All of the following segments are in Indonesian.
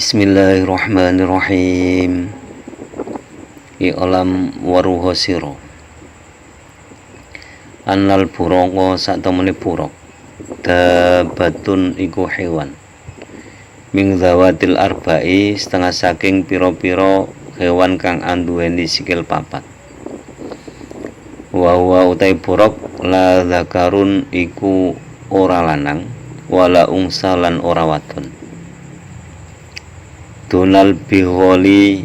Bismillahirrahmanirrahim. I'lam waruha sira annal buraka satemene buruk dabatun iku hewan ming zawatil arba'i setengah saking pira-pira hewan kang anduweni sikil papat. Wa huwa utai buruk la zakarun iku ora lanang wala ungsa lan ora wadon. Donal biholi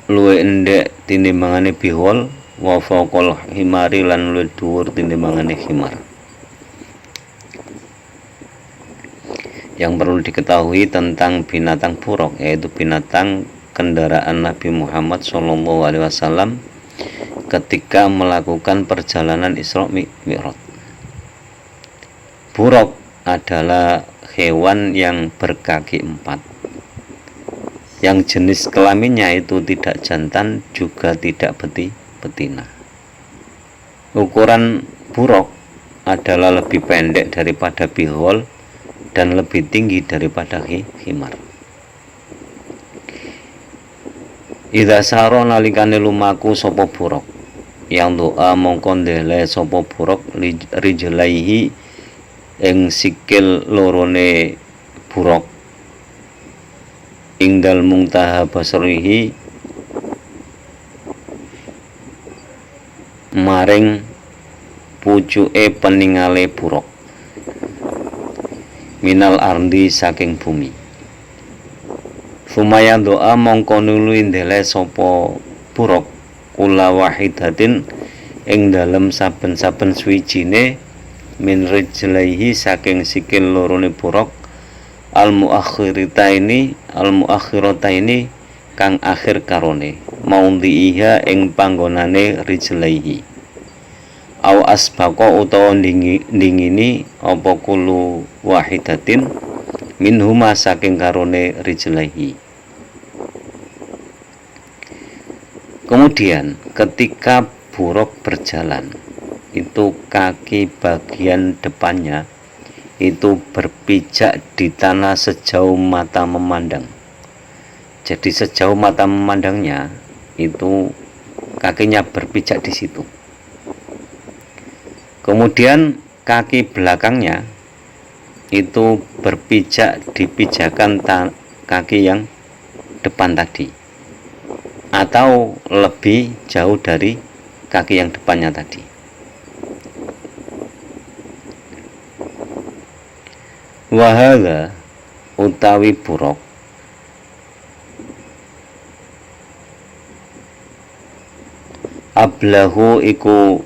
luwe endek tinimbangane bihol wa faqal himari lan luwe dhuwur tinimbangane himar. Yang perlu diketahui tentang binatang buruk, yaitu binatang kendaraan Nabi Muhammad SAW ketika melakukan perjalanan Isra Mi'raj. Buruk adalah hewan yang berkaki 4, yang jenis kelaminnya itu tidak jantan juga tidak betina. Ukuran buruk adalah lebih pendek daripada bihol dan lebih tinggi daripada himar. Idza saro nalikane lumaku sapa buruk, yang doa mongko ndele sapa buruk rijlaihi ing sikil lorone buruk ingdal muntaha basrihi maring pucuke peningale buruk minal ardi saking bumi. Sumaya doa mongko nului ndele sapa buruk kula wahidatin ing dalem saben-saben suwijine min rijlaihi saking sikil lorone buruk al muakhirataini kang akhir karone maundhiha ing panggonane rijlaihi au asbaqa utawa ndingini apa kulu wahidatin minhuma saking karone rijlaihi. Kemudian ketika buruk berjalan itu kaki bagian depannya itu berpijak di tanah sejauh mata memandang. Jadi sejauh mata memandangnya itu kakinya berpijak di situ. Kemudian kaki belakangnya itu berpijak di pijakan kaki yang depan tadi, atau lebih jauh dari kaki yang depannya tadi. Wahada utawi buruk ablahu iku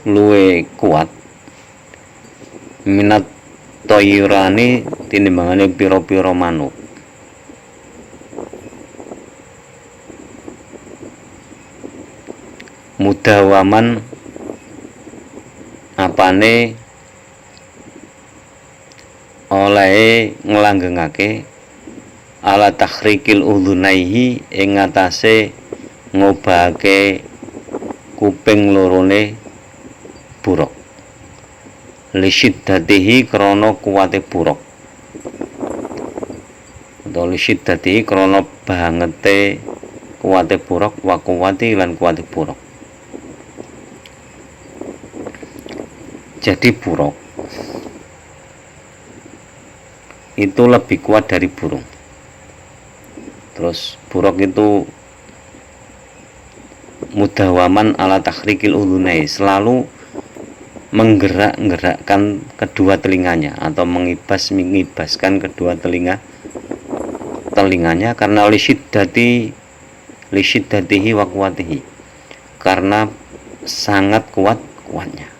luwe kuat minat toyirani tinimbangane pira-pira manuk. Mudawaman apane oleh nglanggengake ala takhrikil udhunaihi ing ngatasé ngobahake kuping lorone buruk lisyiddatihi krana kuwate buruk utawa lisyiddatihi krana bangete kuwate buruk wa kuwati lan kuwate buruk. Jadi buruk itu lebih kuat dari burung. Terus buruk itu mudawaman ala takhrikil udhunai, selalu menggerakkan kedua telinganya atau mengibaskan kedua telinganya karena lisyiddatihi wa kuwatihi, karena sangat kuatnya.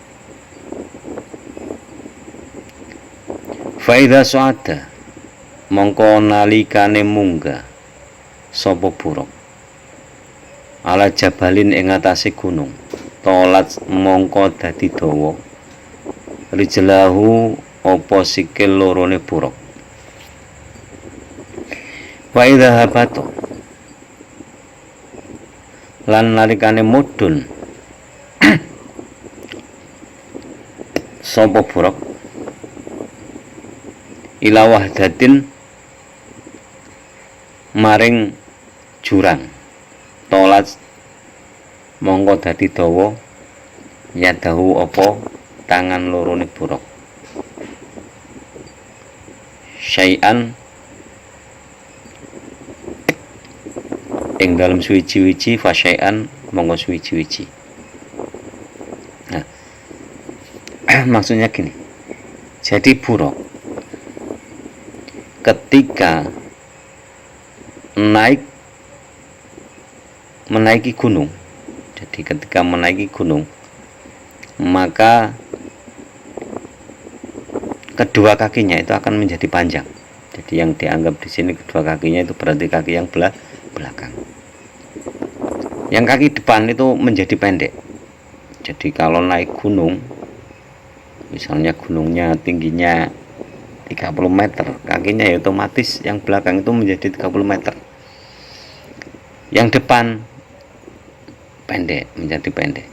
Faidha su'ada mongko nalikane munggah sapa buruk ala jabalin ing atase gunung tolat mongko dadi dawa rijlahu apa sikil lorone buruk. Faidha habato lan nalikane mudhun sapa buruk ila wahdatin maring jurang tolat mongko dadi dawa yadahu apa tangan lorone buruk syai'an ing dalam suwiji-wiji fasyai'an mongko suwiji-wiji. Nah, maksudnya gini, jadi buruk ketika menaiki gunung, jadi ketika menaiki gunung maka kedua kakinya itu akan menjadi panjang. Jadi yang dianggap di sini kedua kakinya itu berarti kaki yang belakang. Yang kaki depan itu menjadi pendek. Jadi kalau naik gunung, misalnya gunungnya tingginya 30 meter, kakinya ya otomatis yang belakang itu menjadi 30 meter. Yang depan pendek, menjadi pendek.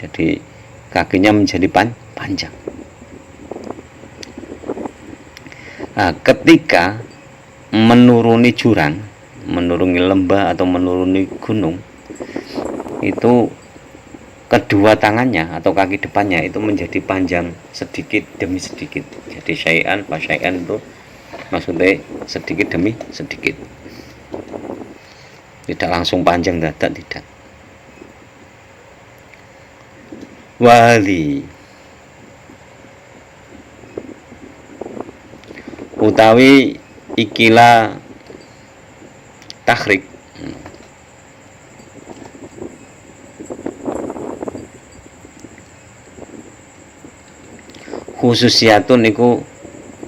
Jadi kakinya menjadi panjang. Nah, ketika menuruni jurang, menuruni lembah atau menuruni gunung, itu kedua tangannya atau kaki depannya itu menjadi panjang sedikit demi sedikit. Jadi syai'an fasyai'an itu maksudnya sedikit demi sedikit, tidak langsung panjang dadak, tidak. Wali utawi ikilah takhrik khususiyatun niku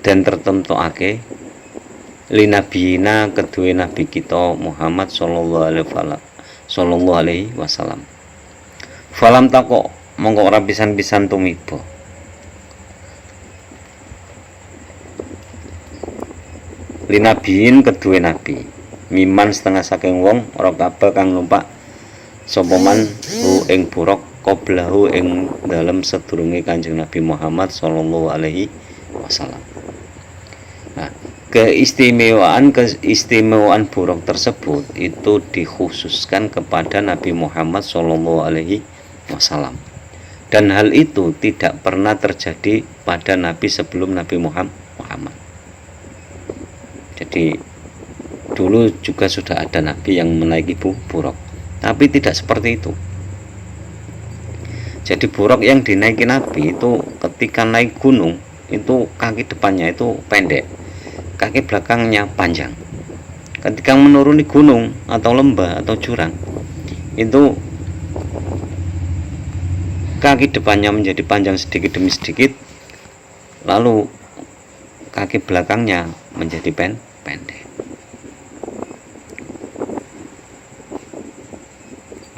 dan tertentuake linabiyina kedua nabi kita Muhammad sallallahu alaihi wasallam. Falam tako mongko ora pisan-pisan tumiba linabiin kedua nabi miman setengah saking wong ora kabeh kang numpak sapa man hu ing buruk qoblahu ing dalem sedurunge Kanjeng Nabi Muhammad sallallahu alaihi wasallam. Nah, keistimewaan buruk tersebut itu dikhususkan kepada Nabi Muhammad sallallahu alaihi wasallam. Dan hal itu tidak pernah terjadi pada nabi sebelum Nabi Muhammad. Jadi dulu juga sudah ada nabi yang menaiki buruk, tapi tidak seperti itu. Jadi buruk yang dinaiki nabi itu ketika naik gunung itu kaki depannya itu pendek, kaki belakangnya panjang. Ketika menuruni gunung atau lembah atau jurang itu kaki depannya menjadi panjang sedikit demi sedikit, lalu kaki belakangnya menjadi pendek.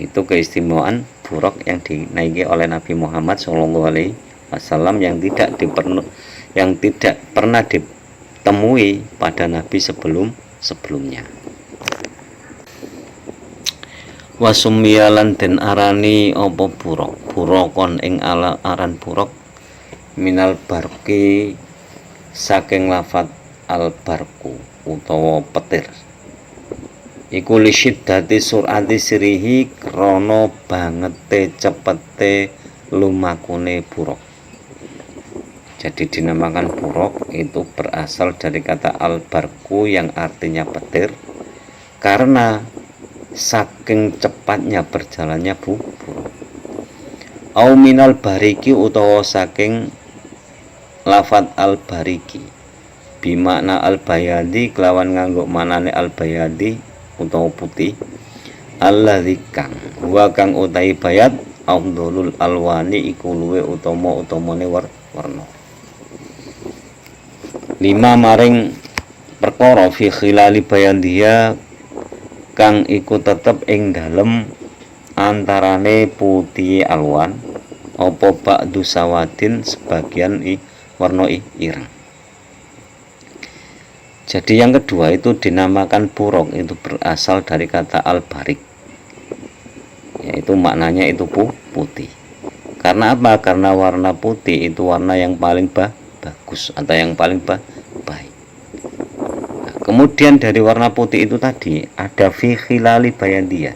Itu keistimewaan buruk yang dinaiki oleh Nabi Muhammad SAW yang tidak pernah ditemui pada nabi sebelumnya. Wasummiyalan den arani apa burukon ing aran buruk minal barki saking lafat al barku utawa petir. Iku lisyiddati sur'ati sirihi krana bangete cepete lumakune buruk. Jadi dinamakan buruk itu berasal dari kata al barku yang artinya petir karena saking cepatnya berjalannya buruk. Au minal bariki utawa saking lafat al bariki bimakna al bayadi kelawan nganggo manane al bayadi utawa putih alladzi kang wa kang utai bayat afdhalul alwani iku luwe utamane warna. 5 maring perkara fi khilali bayandiya kang iku tetep ing dalem antarane putih alwan apa ba'du sawadin sebagian warna ireng. Jadi yang kedua itu dinamakan buruk itu berasal dari kata al-barik, yaitu maknanya itu putih Karena apa? Karena warna putih itu warna yang paling bagus atau yang paling baik. Nah, kemudian dari warna putih itu tadi ada fi khilali bayandiyah.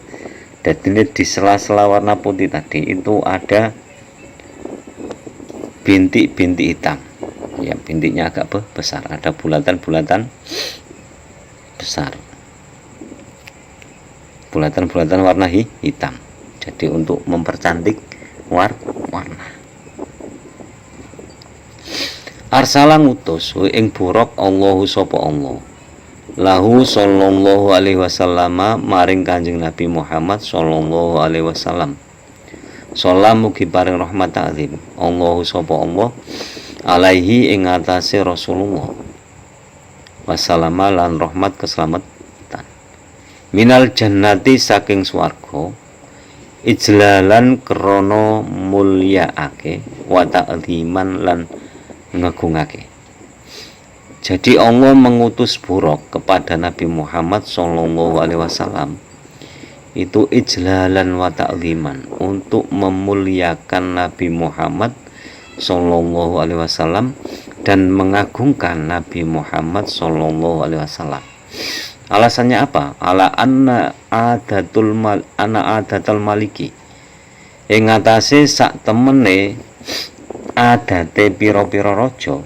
Jadi di sela-sela warna putih tadi itu ada bintik-bintik hitam. Ya, bintiknya agak besar, ada bulatan-bulatan besar. Bulatan-bulatan warna hitam. Jadi untuk mempercantik warna. Arsala ngutus ing buruk Allahu sapa Allah. Lahu sallallahu alaihi wasallam maring Kanjeng Nabi Muhammad sallallahu alaihi wasallam. Salam mugi paring rahmat azim. Allahu sapa Allah alaihi ing atase Rasulullah. Wassalama lan rahmat keselamatan. Minal jannati saking swarga. Ijlalan krana mulyaake wa ta'ziman lan ngagungake. Jadi Allah mengutus buruk kepada Nabi Muhammad sallallahu alaihi wasallam itu ijlalan wa ta'ziman, untuk memuliakan Nabi Muhammad sallallahu alaihi wasallam dan mengagungkan Nabi Muhammad sallallahu alaihi wasallam. Alasannya apa? Ala anna adatul maliki. Ing atase sak temene adate pira-pira raja.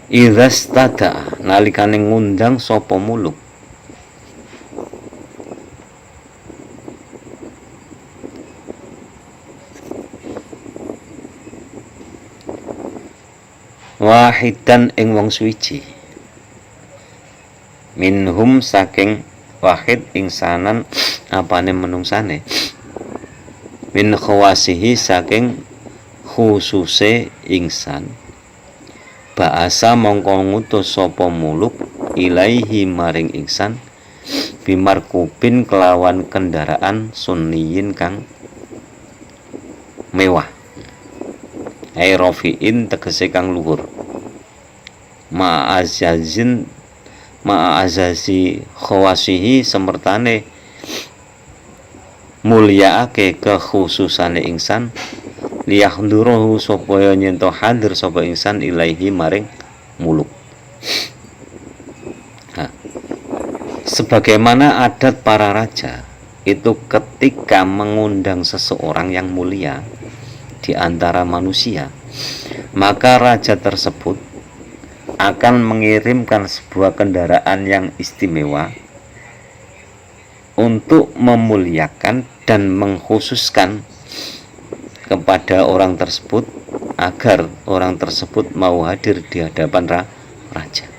Idzastada nalikane ngundang sapa muluk. Wahidan ing wong suwiji minhum saking wahid ingsanan apane menungsane min khawasihi saking khususe ingsan ba'asa mongko ngutus sapa muluk ilaihi maring ingsan bimarkubin kelawan kendaraan sunniyin kang mewah Airofiin tegese kang luhur ma'azazi khawasihi semertane mulyaake kekhususane ingsan liyahduruhu supaya nyento hadir sapa ingsan ilaihi maring muluk. Nah, sebagaimana adat para raja itu ketika mengundang seseorang yang mulia di antara manusia, maka raja tersebut akan mengirimkan sebuah kendaraan yang istimewa untuk memuliakan dan mengkhususkan kepada orang tersebut agar orang tersebut mau hadir di hadapan raja.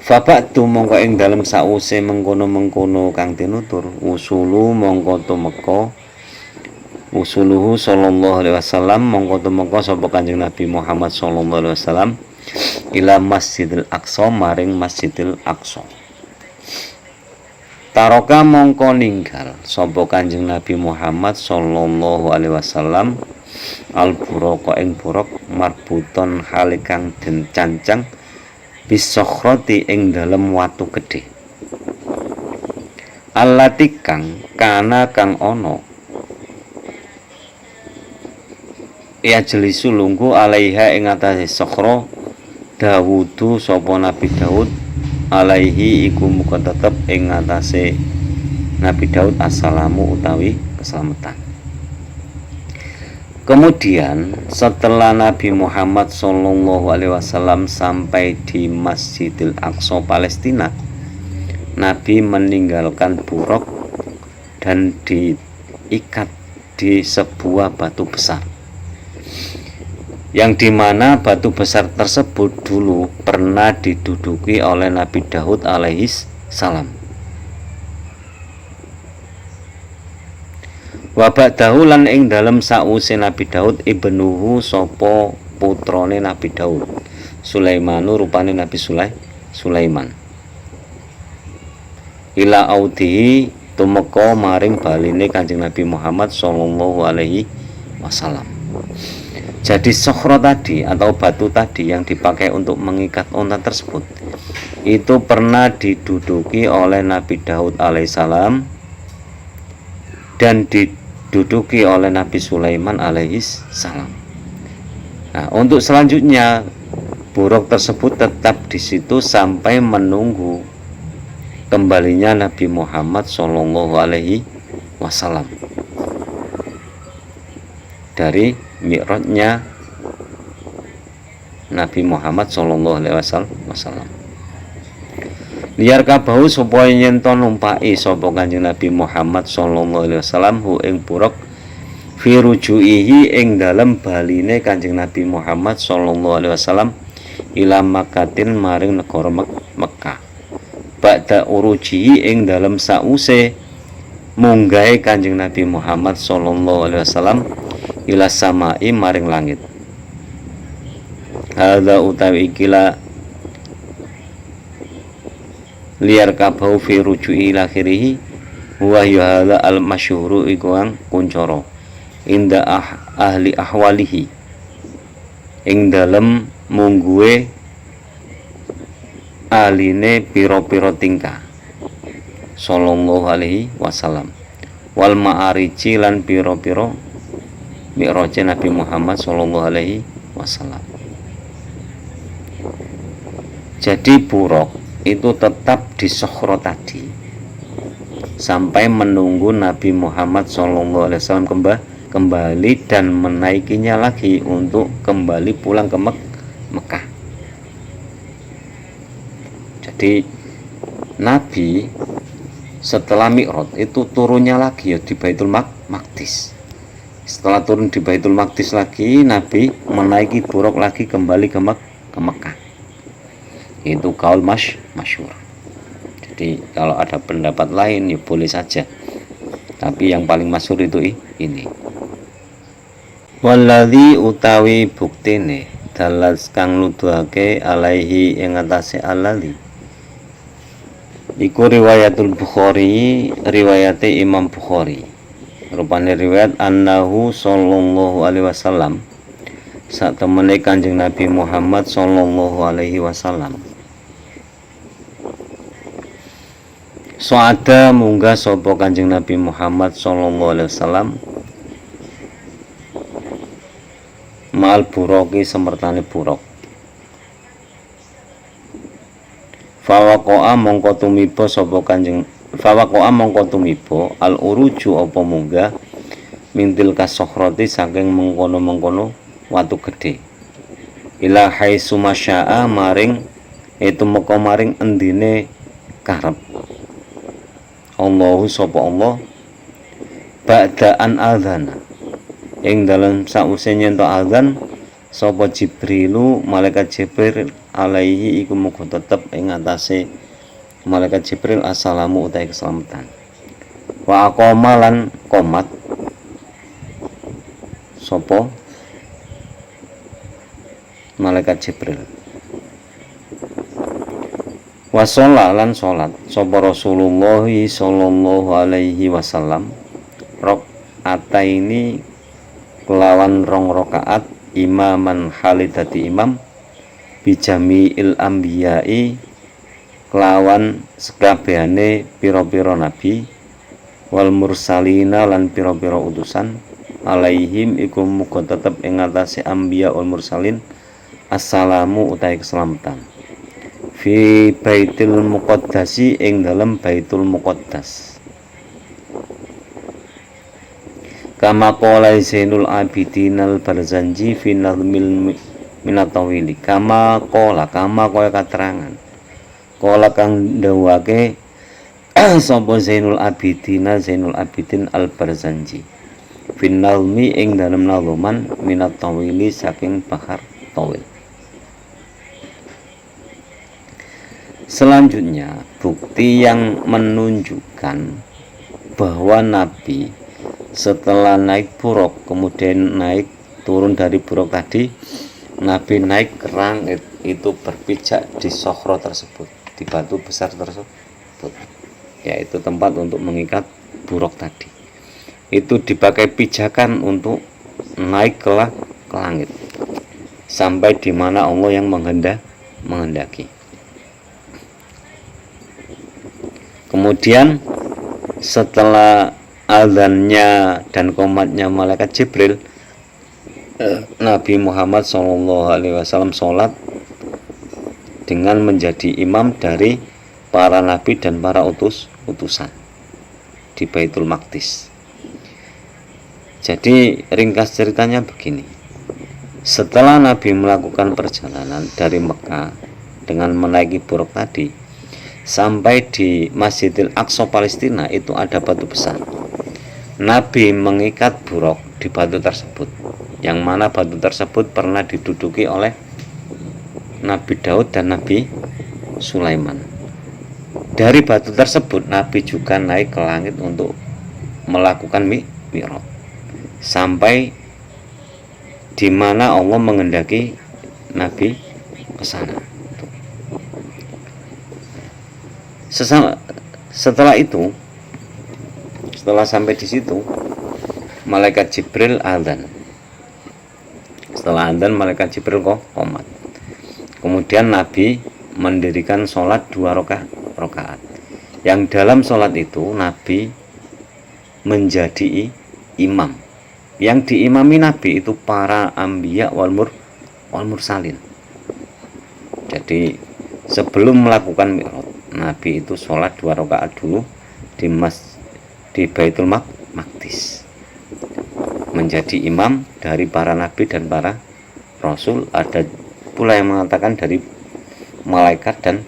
Fabatu mongko ing dalem sause mengkono-mengkono kang tinutur usulu mongko tumeka usuluhu sallallahu alaihi wasallam mongko tumeka sapa Kanjeng Nabi Muhammad sallallahu alaihi wasallam ila Masjidil Aqsa maring Masjidil Aqsa. Taroka mongko ninggal sapa Kanjeng Nabi Muhammad sallallahu alaihi wasallam al buraka ing buruk marbuton halikang den cancang bisokhroti ing dalem watu gedhe. Allati kang kana kang ana ya jelisu lungguh alaiha ing atase sokhro Dawudu sapa Nabi Daud alaihi iku muga tetep ing atase Nabi Daud assalamu utawi keselamatan. Kemudian setelah Nabi Muhammad sallallahu alaihi wasallam sampai di Masjidil Aqsa Palestina, Nabi meninggalkan buruk dan diikat di sebuah batu besar, yang dimana batu besar tersebut dulu pernah diduduki oleh Nabi Daud alaihis salam. Wabadahu lan ing dalem sause Nabi Daud ibnuhu sapa putrane Nabi Daud Sulaimanu rupane Nabi Sulaiman ila audihi tumeka maring baline Kanjeng Nabi Muhammad sallallahu alaihi wasallam. Jadi sokhro tadi atau batu tadi yang dipakai untuk mengikat unta tersebut itu pernah diduduki oleh Nabi Daud alaihissalam dan diduduki oleh Nabi Sulaiman alaihissalam. Nah, untuk selanjutnya buruk tersebut tetap di situ sampai menunggu kembalinya Nabi Muhammad Shallallahu Alaihi Wasallam dari mi'rajnya Nabi Muhammad Shallallahu Alaihi Wasallam. Liar kabahu supaya nyento numpai sapa Kanjeng Nabi Muhammad Shallallahu Alaihi Wasallam hu ing buruk fi rujuihi ing dalem baline Kanjeng Nabi Muhammad Shallallahu Alaihi Wasallam ila Makatin maring negara Mekah. Ba'da urujihi ing dalem sause munggahe Kanjeng Nabi Muhammad Shallallahu Alaihi Wasallam ila samai maring langit. Hadza utawi ikilah liar kabau fi ruju'i akhirih wa hadza al masyhuru iku ang kuncara inda ahli ahwalihi ing dalem mungguwe aline pira-pira tingkah sallallahu alaihi wasallam wal ma'ariji lan pira-pira mi'raj Nabi Muhammad sallallahu alaihi wasallam. Jadi buruk itu tetap di Sokhro tadi sampai menunggu Nabi Muhammad SAW kembali dan menaikinya lagi untuk kembali pulang ke Mekah. Jadi Nabi setelah Mi'raj itu turunnya lagi ya di Baitul Maqdis. Setelah turun di Baitul Maqdis lagi, Nabi menaiki buruk lagi kembali ke Mekah. Itu kaul masyhur. Jadi kalau ada pendapat lain ya boleh saja, tapi yang paling masyhur itu ini. Walladzi utawi buktine dalas kang nuduhake alaihi ing atase alladzi iku riwayatul Bukhari, riwayate Imam Bukhari. Rupane riwayat annahu sallallahu alaihi wasallam sak temene Kanjeng Nabi Muhammad sallallahu alaihi wasallam Soada munggah sapa Kanjeng Nabi Muhammad sallallahu alaihi wasallam mal buroki semertane buruk. Fawaqa'a mongko tumiba sapa Kanjeng Fawaqa'a mongko tumiba al uruju apa munggah mintil kasokhrati saking mengkono-mengkono watu gede. Ila haitsu masya'a maring itu meka maring endine karep. Allahu sapa Allah ba'daan adzana ing dalam sause nyento adzan sapa Jibrilu malaikat Jibril alaihi iku muga tetep ing atase malaikat Jibril assalamu utahe keselamatan wa aqama lan qomat sapa malaikat Jibril wa lan salat sapa Rasulullah sallallahu alaihi wasallam rakaataini kelawan rong rakaat imaman halidati imam bijami'il anbiya'i kelawan sekabehane pira-pira nabi wal mursalina lan pira-pira utusan alaihim iku muga tetep ing atase anbiya wal mursalin assalamu utahe keselamatan fi baitul muqaddasi ing dalam baitul muqaddas kama qala Zainul Abidin al-Barzanji fi nazmil minatawili kama kaya katerangan qala kang dawake sapa Zainul Abidin al-Barzanji fi nazmi ing dalam nazuman minatawili saking bahar tawil. Selanjutnya bukti yang menunjukkan bahwa Nabi setelah naik buruk kemudian naik turun dari buruk tadi, Nabi naik ke langit itu berpijak di Sokhro tersebut, di batu besar tersebut, yaitu tempat untuk mengikat buruk tadi. Itu dipakai pijakan untuk naik ke langit sampai di mana Allah yang menghendaki. Kemudian setelah azannya dan qomatnya malaikat Jibril, Nabi Muhammad SAW sholat dengan menjadi imam dari para nabi dan para utusan di Baitul Maqdis. Jadi ringkas ceritanya begini. Setelah Nabi melakukan perjalanan dari Mekah dengan menaiki buruk tadi sampai di Masjidil Aqsa Palestina, itu ada batu besar. Nabi mengikat buruk di batu tersebut, yang mana batu tersebut pernah diduduki oleh Nabi Daud dan Nabi Sulaiman. Dari batu tersebut Nabi juga naik ke langit untuk melakukan mi'raj sampai di mana Allah mengendaki Nabi ke sana. Setelah itu, setelah sampai di situ, malaikat Jibril adzan. Setelah adzan, malaikat Jibril qomat. Kemudian Nabi mendirikan sholat 2 rakaat. Yang dalam sholat itu Nabi menjadi imam. Yang diimami Nabi itu para anbiya wal mursalin. Jadi sebelum melakukan mi'raj, Nabi itu sholat 2 rakaat dulu di Baitul Maqdis, menjadi imam dari para nabi dan para rasul. Ada pula yang mengatakan dari malaikat dan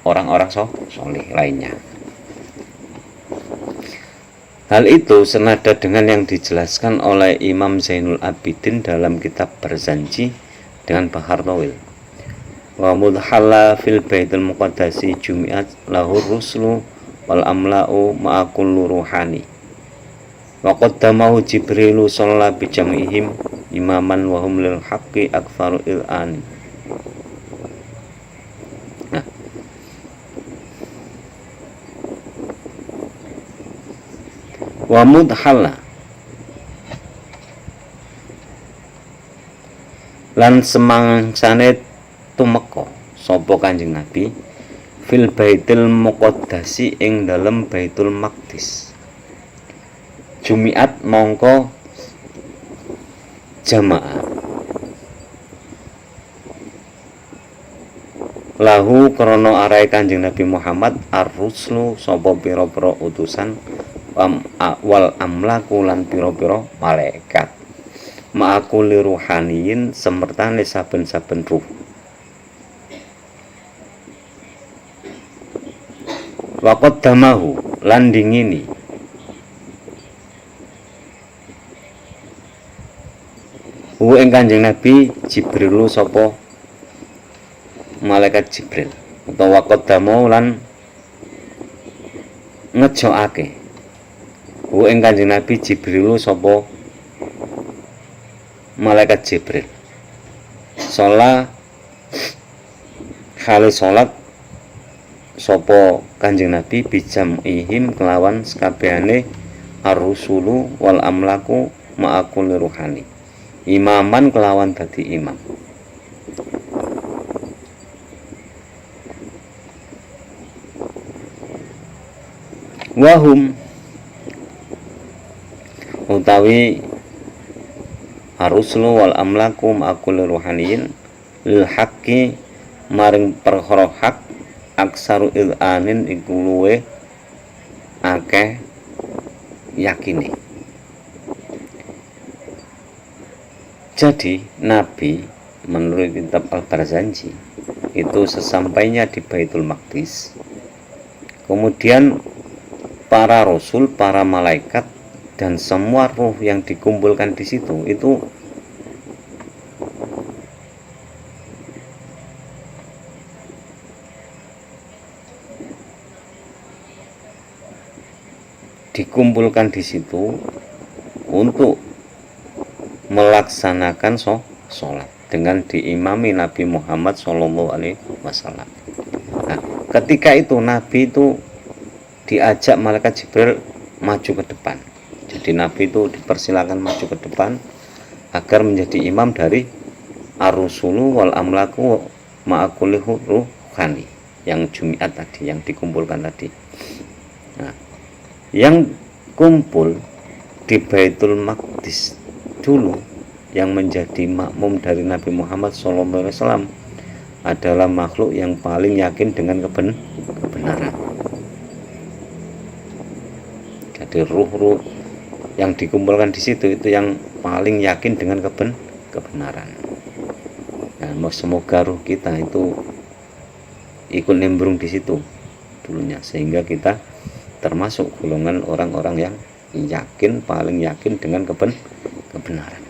orang-orang soleh lainnya. Hal itu senada dengan yang dijelaskan oleh Imam Zainul Abidin dalam kitab Berzanji dengan Bahar Tawil. Wa mudhalla fil baitul muqaddasi jumi'at lahur ruslu wal amla'u ma'a kullu ruhani. Wa qaddamahu Jibrilu shalla bi jam'ihim imaman wa hum lil haqqi akfaru il'ani. Wa mudhalla lan semangsane tumeka sapa Kanjeng Nabi fil baitil muqaddasi ing dalem Baitul Maqdis. Jumiat mongko jamaah lahu krana arahe Kanjeng Nabi Muhammad ar-ruslu sapa pira-pira utusan wal amlaku lan pira-pira malaikat ma'akuli ruhaniyin semertane saben-saben ruh. Waqad damahu lan dingini ing Kanjeng Nabi Jibrilu sapa malaikat Jibril, utawa waqad damahu lan ngejokake ing Kanjeng Nabi Jibrilu sapa malaikat Jibril. Sholat khali sholat sapa Kanjeng Nabi bijam ihim kelawan sekabehane ar-rusulu wal amlaku ma'akul ruhani, imaman kelawan dadi imam. Wahum utawi ar-rusulu wal amlaku ma'akul ruhaniyin lil haqqi maring perkara hak aksaru ilanin iku luwe akeh yakine. Jadi Nabi menurut kitab Al-Barzanji itu sesampainya di Baitul Maqdis, kemudian para rasul, para malaikat dan semua ruh yang dikumpulkan di situ itu dikumpulkan di situ untuk melaksanakan sholat dengan diimami Nabi Muhammad SAW. Nah, ketika itu Nabi itu diajak malaikat Jibril maju ke depan. Jadi Nabi itu dipersilakan maju ke depan agar menjadi imam dari ar-rusulu wal amlaku ma'akulli ruhani, yang jumiat tadi, yang dikumpulkan tadi. Yang kumpul di Baitul Maqdis dulu, yang menjadi makmum dari Nabi Muhammad SAW adalah makhluk yang paling yakin dengan kebenaran. Jadi ruh-ruh yang dikumpulkan di situ itu yang paling yakin dengan kebenaran. Nah, semoga ruh kita itu ikut nimbrung di situ dulunya, sehingga kita termasuk golongan orang-orang yang yakin, paling yakin dengan kebenaran.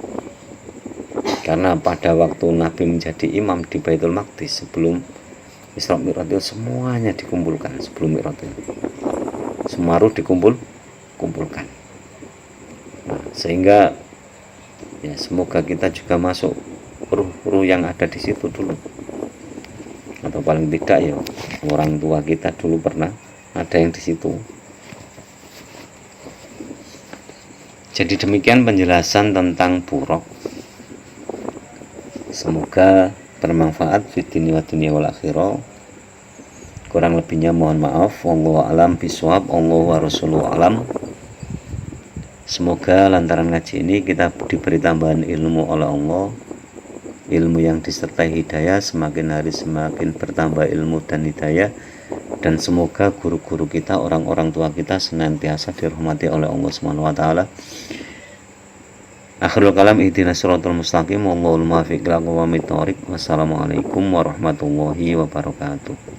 Karena pada waktu Nabi menjadi imam di Baitul Maqdis sebelum Isra Mi'raj itu semuanya dikumpulkan. Sebelum Mi'raj itu semua ruh dikumpulkan. Nah, sehingga ya semoga kita juga masuk ruh-ruh yang ada di situ dulu, atau paling tidak ya orang tua kita dulu pernah ada yang di situ. Jadi demikian penjelasan tentang buraq. Semoga bermanfaat fitni wa dunya wal akhirah. Kurang lebihnya mohon maaf. Wallahu alam bisawab, Allahu wa rasuluhu alam. Semoga lantaran ngaji ini kita diberi tambahan ilmu oleh Allah, ilmu yang disertai hidayah, semakin hari semakin bertambah ilmu dan hidayah. Dan semoga guru-guru kita, orang-orang tua kita senantiasa dirahmati oleh Allah Subhanahu wa taala. Akhirul kalam, ihdinas siratal mustaqim, wallahul muwaffiq ila aqwamit thoriq. Wassalamualaikum warahmatullahi wabarakatuh.